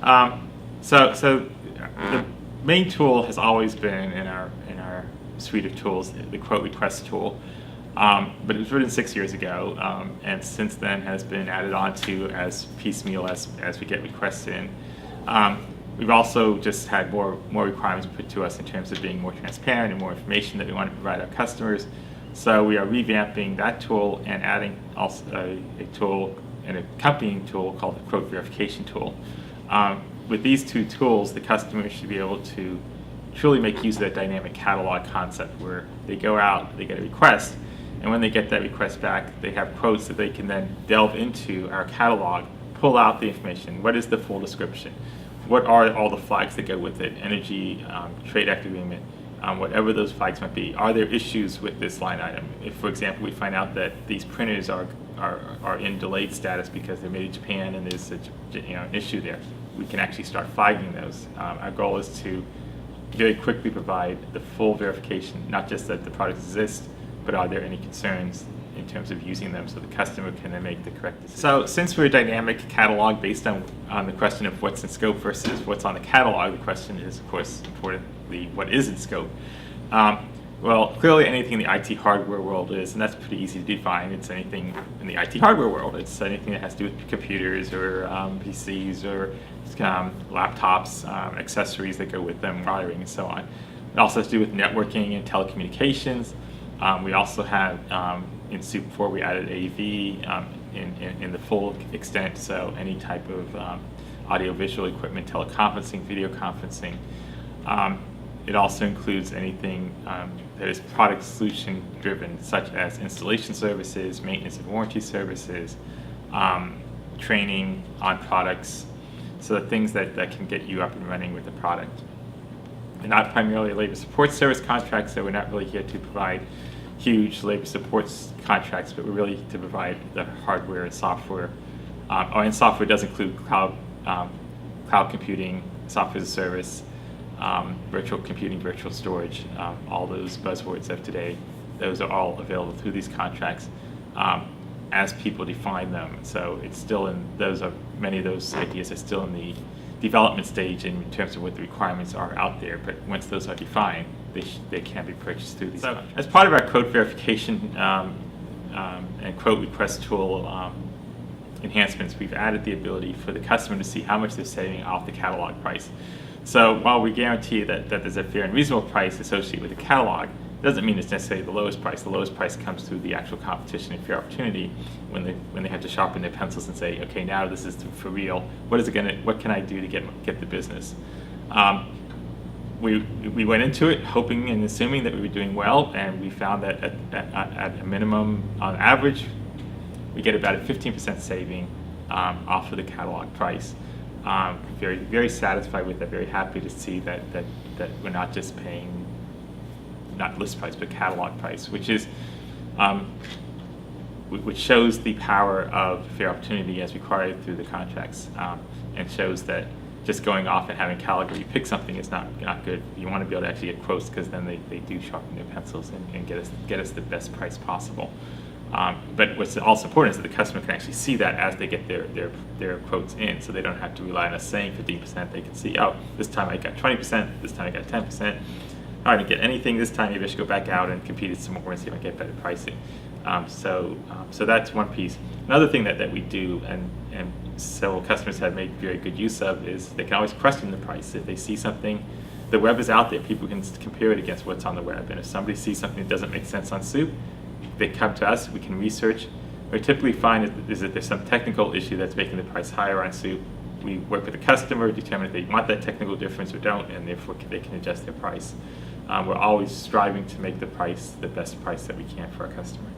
So the main tool has always been in our suite of tools, the quote request tool. But it was written 6 years ago, and since then has been added on to as piecemeal as we get requests in. We've also just had more requirements put to us in terms of being more transparent and more information that we want to provide our customers. So we are revamping that tool and adding also a tool, an accompanying tool called the quote verification tool. With these two tools, the customer should be able to truly make use of that dynamic catalog concept where they go out, they get a request, and when they get that request back, they have quotes that they can then delve into our catalog, pull out the information. What is the full description? What are all the flags that go with it? Energy, trade act agreement, whatever those flags might be. Are there issues with this line item? If, for example, we find out that these printers are in delayed status because they're made in Japan and there's an issue there, we can actually start flagging those. Our goal is to very quickly provide the full verification, not just that the products exist, but are there any concerns in terms of using them so the customer can then make the correct decision. So since we're a dynamic catalog based on the question of what's in scope versus what's on the catalog, the question is, of course, importantly, what is in scope? Well, clearly anything in the IT hardware world is, and that's pretty easy to define. It's anything in the IT hardware world. It's anything that has to do with computers or PCs or laptops, accessories that go with them, wiring and so on. It also has to do with networking and telecommunications. We also have, in SEWP-4, we added AV in the full extent, so any type of audio-visual equipment, teleconferencing, video conferencing. It also includes anything that is product solution driven, such as installation services, maintenance and warranty services, training on products, so the things that can get you up and running with the product. We're not primarily a labor support service contract, so we're not really here to provide huge labor support contracts, but we're really to provide the hardware and software. And software does include cloud computing, software as a service, virtual computing, virtual storage, all those buzzwords of today. Those are all available through these contracts as people define them. So it's still in, many of those ideas are still in the development stage in terms of what the requirements are out there, but once those are defined, they can be purchased through these contracts. As part of our quote verification and quote request tool enhancements, we've added the ability for the customer to see how much they're saving off the catalog price. So while we guarantee that there's a fair and reasonable price associated with the catalog, it doesn't mean it's necessarily the lowest price. The lowest price comes through the actual competition and fair opportunity when they have to sharpen their pencils and say, okay, now this is for real. What can I do to get the business? We went into it hoping and assuming that we were doing well, and we found that at a minimum, on average, we get about a 15% saving off of the catalog price. Very, very satisfied with that, very happy to see that we're not just paying, not list price, but catalog price, which shows the power of fair opportunity as required through the contracts, and shows that just going off and having catalog where you pick something is not good. You want to be able to actually get quotes, because then they do sharpen their pencils and get us the best price possible. But what's also important is that the customer can actually see that as they get their quotes in, so they don't have to rely on us saying 15%. They can see, oh, this time I got 20%, this time I got 10%. I didn't get anything this time, maybe I should go back out and compete some more and see if I can get better pricing. So that's one piece. Another thing that we do, and several customers have made very good use of, is they can always question the price. If they see something, the web is out there, people can compare it against what's on the web, and if somebody sees something that doesn't make sense on SEWP, they come to us, we can research. What we typically find is that there's some technical issue that's making the price higher on SEWP. We work with the customer, determine if they want that technical difference or don't, and therefore they can adjust their price. We're always striving to make the price the best price that we can for our customer.